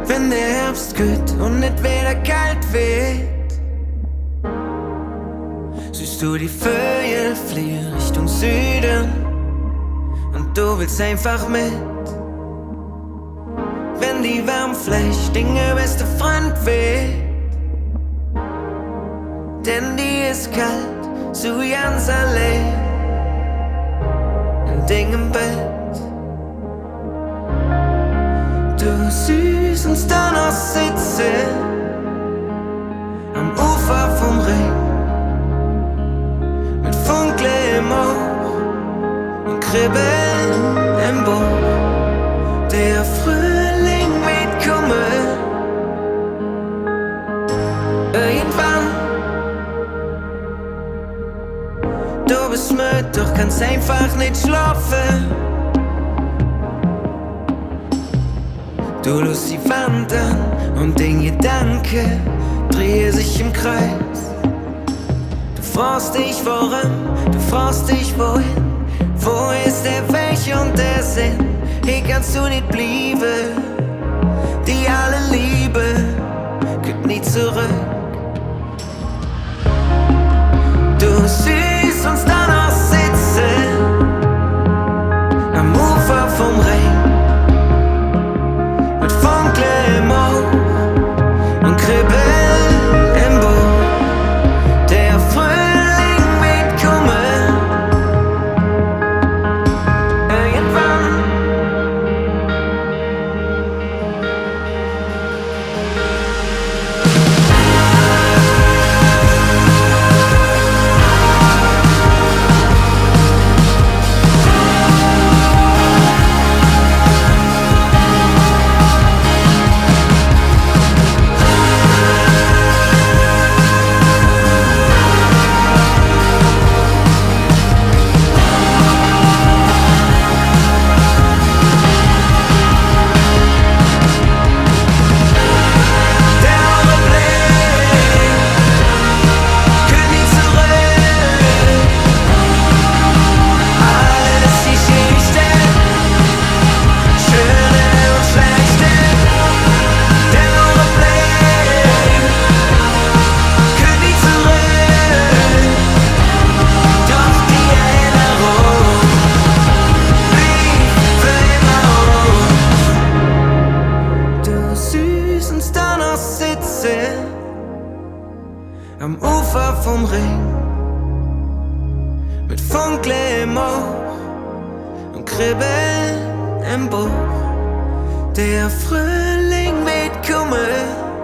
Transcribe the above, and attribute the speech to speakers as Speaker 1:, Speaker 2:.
Speaker 1: wenn der Herbst kommt und nicht wieder kalt wird, siehst du die Vögel fliegen Richtung Süden und du willst einfach mit. Wenn die Wärmfläche Dinge beste Freund wird, denn die ist kalt, so ganz allein, ein Ding im Bett. Du siehst uns da noch sitzen, am Ufer vom Ring, mit Funkle im Ohr und Kribbeln im Bauch. Der Frühling wird kommen, irgendwann. Du bist müde, doch kannst einfach nicht schlafen. Du lässt sie wandern und den Gedanke drehe sich im Kreis. Du fragst dich warum, du fragst dich wohin. Wo ist der Weg und der Sinn? Hier kannst du nicht bleiben. Die alle Liebe kommt nie zurück. Du siehst uns da noch sitzen, am Ufer vom Rhein, mit Funkle im Ohr und Kribbeln im Bauch. Der Frühling wird kommen, irgendwann. Am Ufer vom Ring, mit Funkle im Ohr und Kribbeln im Bauch. Der Frühling wird kommen.